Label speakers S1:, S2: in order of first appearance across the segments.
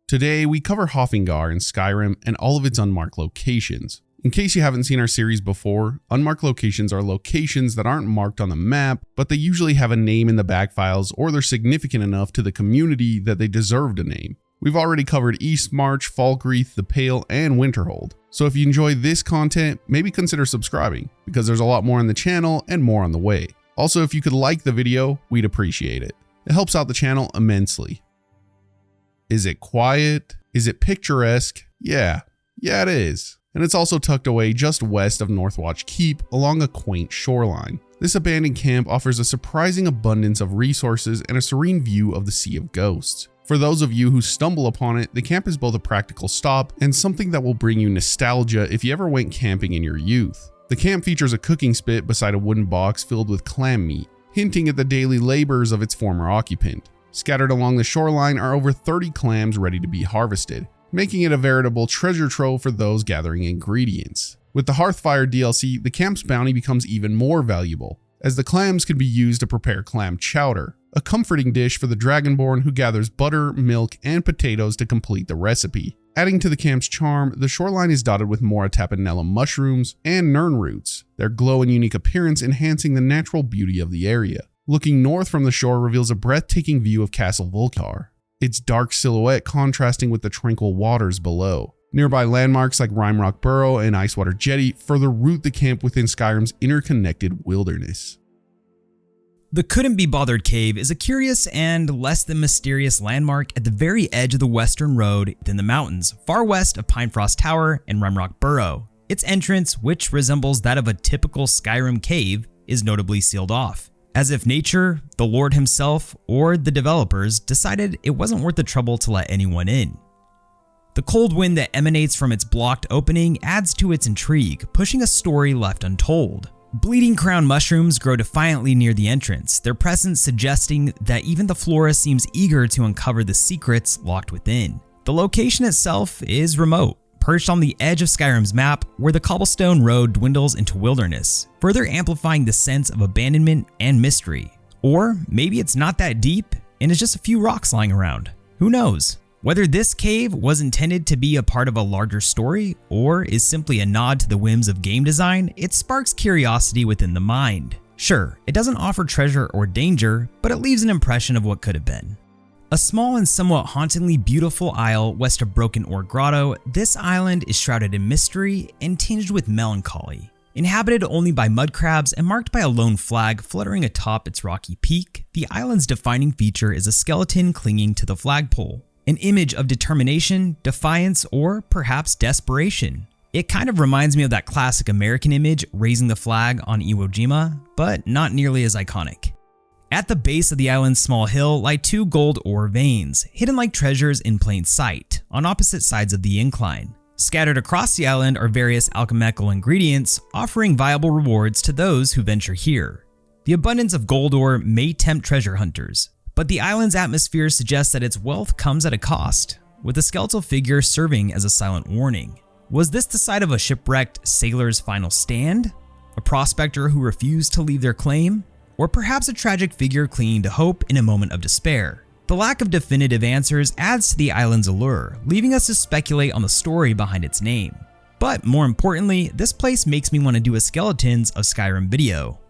S1: Today, we cover Haafingar in Skyrim and all of its unmarked locations. In case you haven't seen our series before, unmarked locations are locations that aren't marked on the map, but they usually have a name in the back files or they're significant enough to the community that they deserved a name. We've already covered Eastmarch, Falkreath, The Pale, and Winterhold. So if you enjoy this content, maybe consider subscribing, because there's a lot more on the channel and more on the way. Also, if you could like the video, we'd appreciate it. It helps out the channel immensely. Is it quiet? Is it picturesque? Yeah, it is. And it's also tucked away just west of Northwatch Keep along a quaint shoreline. This abandoned camp offers a surprising abundance of resources and a serene view of the Sea of Ghosts. For those of you who stumble upon it, the camp is both a practical stop and something that will bring you nostalgia if you ever went camping in your youth. The camp features a cooking spit beside a wooden box filled with clam meat, hinting at the daily labors of its former occupant. Scattered along the shoreline are over 30 clams ready to be harvested, making it a veritable treasure trove for those gathering ingredients. With the Hearthfire DLC, the camp's bounty becomes even more valuable, as the clams can be used to prepare clam chowder, a comforting dish for the Dragonborn who gathers butter, milk, and potatoes to complete the recipe. Adding to the camp's charm, the shoreline is dotted with Mora tapenella mushrooms and nern roots, their glow and unique appearance enhancing the natural beauty of the area. Looking north from the shore reveals a breathtaking view of Castle Volkar, its dark silhouette contrasting with the tranquil waters below. Nearby landmarks like Rimrock Burrow and Icewater Jetty further root the camp within Skyrim's interconnected wilderness.
S2: The Couldn't Be Bothered Cave is a curious and less than mysterious landmark at the very edge of the Western Road within the mountains, far west of Pinefrost Tower and Rimrock Burrow. Its entrance, which resembles that of a typical Skyrim cave, is notably sealed off, as if nature, the Lord himself, or the developers decided it wasn't worth the trouble to let anyone in. The cold wind that emanates from its blocked opening adds to its intrigue, pushing a story left untold. Bleeding crown mushrooms grow defiantly near the entrance, their presence suggesting that even the flora seems eager to uncover the secrets locked within. The location itself is remote, perched on the edge of Skyrim's map where the cobblestone road dwindles into wilderness, further amplifying the sense of abandonment and mystery. Or maybe it's not that deep and it's just a few rocks lying around. Who knows? Whether this cave was intended to be a part of a larger story or is simply a nod to the whims of game design, it sparks curiosity within the mind. Sure, it doesn't offer treasure or danger, but it leaves an impression of what could have been. A small and somewhat hauntingly beautiful isle west of Broken Ore Grotto, this island is shrouded in mystery and tinged with melancholy. Inhabited only by mud crabs and marked by a lone flag fluttering atop its rocky peak, the island's defining feature is a skeleton clinging to the flagpole. An image of determination, defiance, or perhaps desperation. It kind of reminds me of that classic American image raising the flag on Iwo Jima, but not nearly as iconic. At the base of the island's small hill lie two gold ore veins, hidden like treasures in plain sight, on opposite sides of the incline. Scattered across the island are various alchemical ingredients, offering viable rewards to those who venture here. The abundance of gold ore may tempt treasure hunters, but the island's atmosphere suggests that its wealth comes at a cost, with a skeletal figure serving as a silent warning. Was this the site of a shipwrecked sailor's final stand? A prospector who refused to leave their claim? Or perhaps a tragic figure clinging to hope in a moment of despair? The lack of definitive answers adds to the island's allure, leaving us to speculate on the story behind its name. But more importantly, this place makes me want to do a Skeletons of Skyrim video.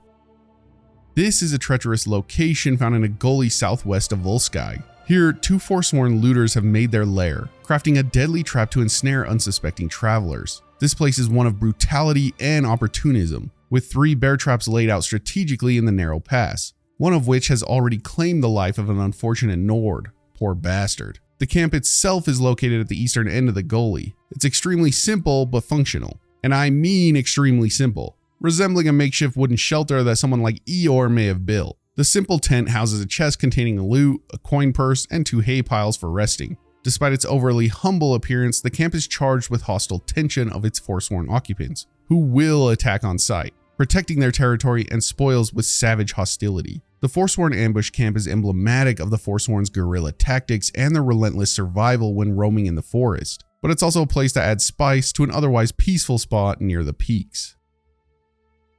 S1: This is a treacherous location found in a gully southwest of Volskag. Here, two forsworn looters have made their lair, crafting a deadly trap to ensnare unsuspecting travelers. This place is one of brutality and opportunism, with 3 bear traps laid out strategically in the narrow pass, one of which has already claimed the life of an unfortunate Nord. Poor bastard. The camp itself is located at the eastern end of the gully. It's extremely simple but functional, and I mean extremely simple, resembling a makeshift wooden shelter that someone like Eeyore may have built. The simple tent houses a chest containing a loot, a coin purse, and 2 hay piles for resting. Despite its overly humble appearance, the camp is charged with hostile tension of its forsworn occupants, who will attack on sight, protecting their territory and spoils with savage hostility. The Forsworn ambush camp is emblematic of the Forsworn's guerrilla tactics and their relentless survival when roaming in the forest, but it's also a place that adds spice to an otherwise peaceful spot near the peaks.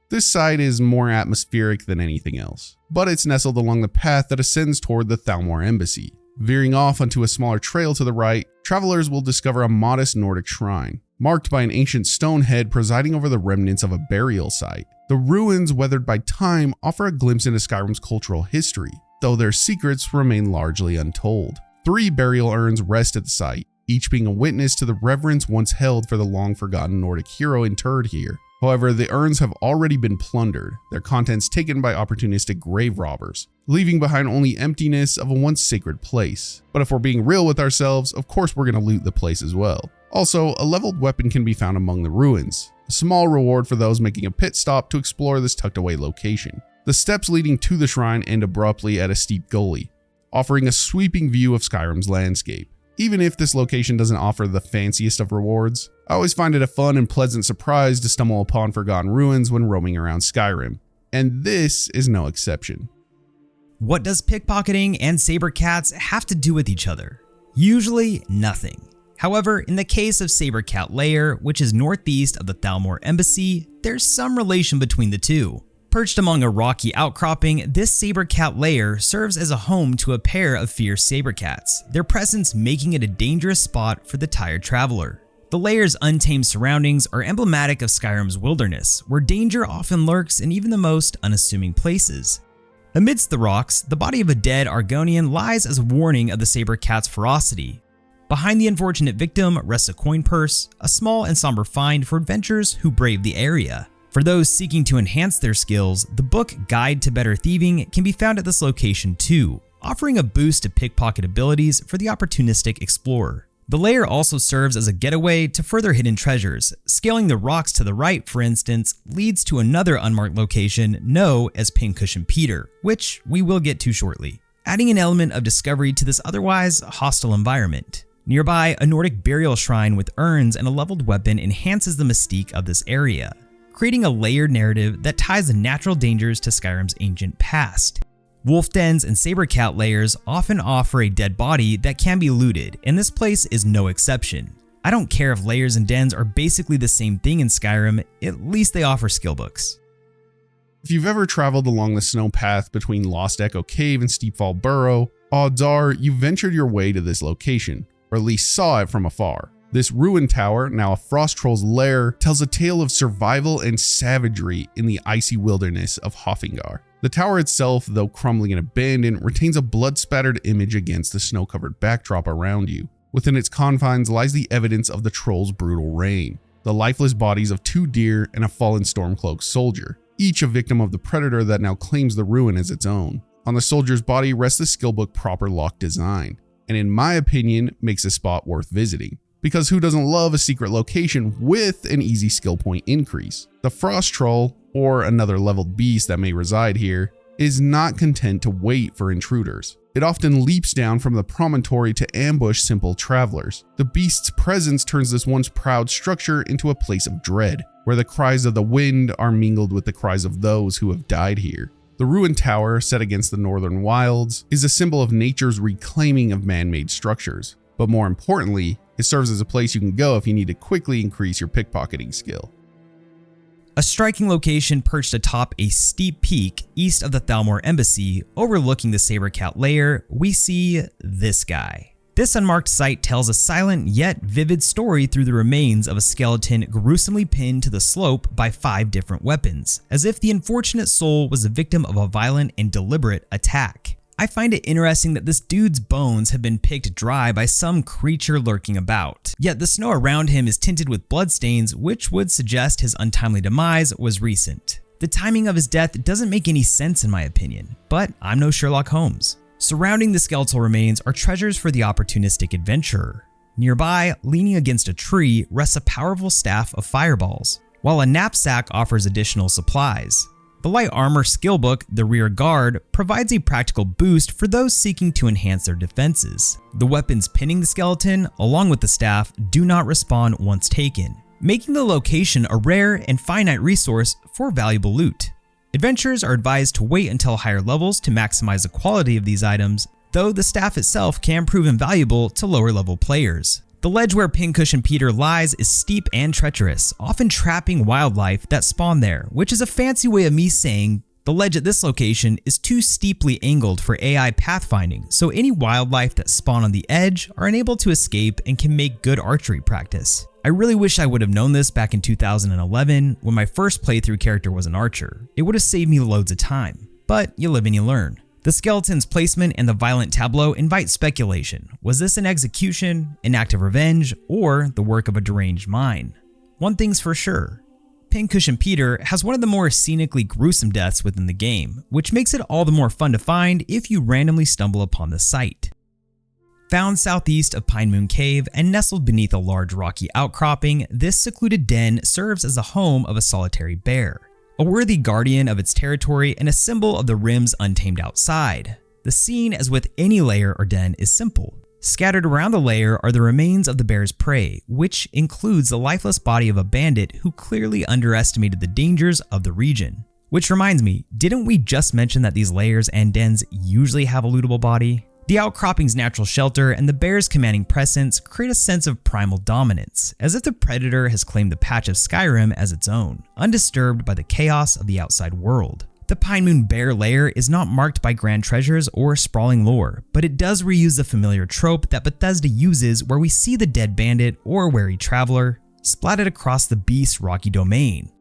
S1: This site is more atmospheric than anything else, but it's nestled along the path that ascends toward the Thalmor Embassy. Veering off onto a smaller trail to the right, travelers will discover a modest Nordic shrine, marked by an ancient stone head presiding over the remnants of a burial site. The ruins, weathered by time, offer a glimpse into Skyrim's cultural history, though their secrets remain largely untold. 3 burial urns rest at the site, each being a witness to the reverence once held for the long-forgotten Nordic hero interred here. However, the urns have already been plundered, their contents taken by opportunistic grave robbers, leaving behind only emptiness of a once sacred place. But if we're being real with ourselves, of course we're going to loot the place as well. Also, a leveled weapon can be found among the ruins, a small reward for those making a pit stop to explore this tucked away location. The steps leading to the shrine end abruptly at a steep gully, offering a sweeping view of Skyrim's landscape. Even if this location doesn't offer the fanciest of rewards, I always find it a fun and pleasant surprise to stumble upon forgotten ruins when roaming around Skyrim, and this is no exception.
S2: What does pickpocketing and SaberCats have to do with each other? Usually nothing. However, in the case of SaberCat Layer, which is northeast of the Thalmor Embassy, there's some relation between the two. Perched among a rocky outcropping, this SaberCat Layer serves as a home to a pair of fierce SaberCats, their presence making it a dangerous spot for the tired traveler. The layer's untamed surroundings are emblematic of Skyrim's wilderness, where danger often lurks in even the most unassuming places. Amidst the rocks, the body of a dead Argonian lies as a warning of the SaberCat's ferocity. Behind the unfortunate victim rests a coin purse, a small and somber find for adventurers who brave the area. For those seeking to enhance their skills, the book Guide to Better Thieving can be found at this location too, offering a boost to pickpocket abilities for the opportunistic explorer. The layer also serves as a getaway to further hidden treasures. Scaling the rocks to the right, for instance, leads to another unmarked location known as Pincushion Peter, which we will get to shortly, adding an element of discovery to this otherwise hostile environment. Nearby, a Nordic burial shrine with urns and a leveled weapon enhances the mystique of this area, creating a layered narrative that ties the natural dangers to Skyrim's ancient past. Wolf dens and SaberCat layers often offer a dead body that can be looted, and this place is no exception. I don't care if layers and dens are basically the same thing in Skyrim, at least they offer skill books.
S1: If you've ever traveled along the snow path between Lost Echo Cave and Steepfall Burrow, odds are you ventured your way to this location, or at least saw it from afar. This ruined tower, now a frost troll's lair, tells a tale of survival and savagery in the icy wilderness of Haafingar. The tower itself, though crumbling and abandoned, retains a blood-spattered image against the snow-covered backdrop around you. Within its confines lies the evidence of the troll's brutal reign, the lifeless bodies of 2 deer and a fallen Stormcloak soldier, each a victim of the predator that now claims the ruin as its own. On the soldier's body rests the skillbook Proper Lock Design, and in my opinion makes a spot worth visiting. Because who doesn't love a secret location with an easy skill point increase? The Frost Troll, or another leveled beast that may reside here, is not content to wait for intruders. It often leaps down from the promontory to ambush simple travelers. The beast's presence turns this once proud structure into a place of dread, where the cries of the wind are mingled with the cries of those who have died here. The ruined tower, set against the northern wilds, is a symbol of nature's reclaiming of man-made structures. But more importantly, it serves as a place you can go if you need to quickly increase your pickpocketing skill.
S2: A striking location perched atop a steep peak east of the Thalmor Embassy, overlooking the SaberCat Layer, we see this guy. This unmarked site tells a silent yet vivid story through the remains of a skeleton gruesomely pinned to the slope by 5 different weapons, as if the unfortunate soul was the victim of a violent and deliberate attack. I find it interesting that this dude's bones have been picked dry by some creature lurking about, yet the snow around him is tinted with bloodstains, which would suggest his untimely demise was recent. The timing of his death doesn't make any sense in my opinion, but I'm no Sherlock Holmes. Surrounding the skeletal remains are treasures for the opportunistic adventurer. Nearby, leaning against a tree, rests a powerful staff of fireballs, while a knapsack offers additional supplies. The light armor skill book, the Rear Guard, provides a practical boost for those seeking to enhance their defenses. The weapons pinning the skeleton, along with the staff, do not respawn once taken, making the location a rare and finite resource for valuable loot. Adventurers are advised to wait until higher levels to maximize the quality of these items, though the staff itself can prove invaluable to lower level players. The ledge where Pincushion Peter lies is steep and treacherous, often trapping wildlife that spawn there, which is a fancy way of me saying The ledge at this location is too steeply angled for AI pathfinding, so any wildlife that spawn on the edge are unable to escape and can make good archery practice. I really wish I would have known this back in 2011 when my first playthrough character was an archer. It would have saved me loads of time, but you live and you learn. The skeleton's placement and the violent tableau invite speculation. Was this an execution, an act of revenge, or the work of a deranged mind? One thing's for sure. Pincushion Peter has one of the more scenically gruesome deaths within the game, which makes it all the more fun to find if you randomly stumble upon the site. Found southeast of Pine Moon Cave and nestled beneath a large rocky outcropping, this secluded den serves as the home of a solitary bear, a worthy guardian of its territory and a symbol of the Rim's untamed outside. The scene, as with any lair or den, is simple. Scattered around the lair are the remains of the bear's prey, which includes the lifeless body of a bandit who clearly underestimated the dangers of the region. Which reminds me, didn't we just mention that these lairs and dens usually have a lootable body? The outcropping's natural shelter and the bear's commanding presence create a sense of primal dominance, as if the predator has claimed the patch of Skyrim as its own, undisturbed by the chaos of the outside world. The Pine Moon Bear Lair is not marked by grand treasures or sprawling lore, but it does reuse the familiar trope that Bethesda uses where we see the dead bandit or wary traveler splatted across the beast's rocky domain.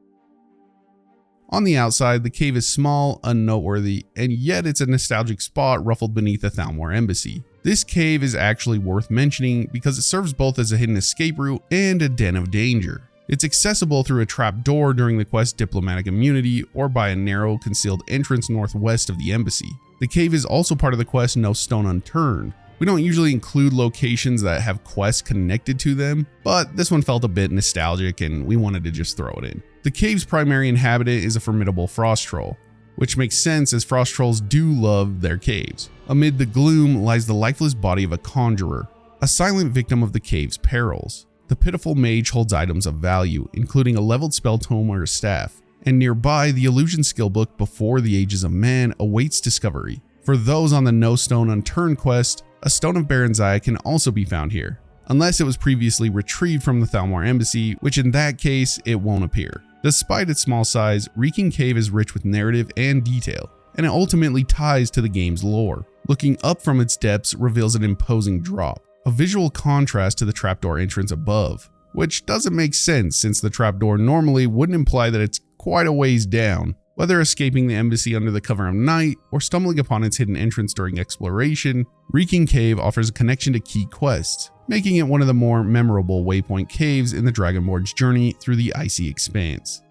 S1: On the outside, the cave is small, unnoteworthy, and yet it's a nostalgic spot ruffled beneath the Thalmor embassy. This cave is actually worth mentioning because it serves both as a hidden escape route and a den of danger. It's accessible through a trap door during the quest Diplomatic Immunity or by a narrow, concealed entrance northwest of the embassy. The cave is also part of the quest No Stone Unturned. We don't usually include locations that have quests connected to them, but this one felt a bit nostalgic and we wanted to just throw it in. The cave's primary inhabitant is a formidable frost troll, which makes sense as frost trolls do love their caves. Amid the gloom lies the lifeless body of a conjurer, a silent victim of the cave's perils. The pitiful mage holds items of value, including a leveled spell tome or a staff, and nearby the illusion skill book Before the Ages of Man awaits discovery. For those on the No Stone Unturned quest, a Stone of Baranzai can also be found here, unless it was previously retrieved from the Thalmor embassy, which in that case it won't appear. Despite its small size, Reeking Cave is rich with narrative and detail, and it ultimately ties to the game's lore. Looking up from its depths reveals an imposing drop, a visual contrast to the trapdoor entrance above, which doesn't make sense since the trapdoor normally wouldn't imply that it's quite a ways down. Whether escaping the embassy under the cover of night or stumbling upon its hidden entrance during exploration, Reeking Cave offers a connection to key quests, making it one of the more memorable waypoint caves in the Dragonborn's journey through the icy expanse.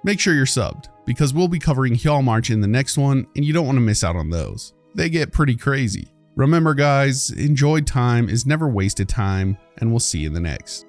S1: Make sure you're subbed, because we'll be covering Hjalmarch in the next one and you don't want to miss out on those. They get pretty crazy. Remember guys, enjoyed time is never wasted time, and we'll see you in the next.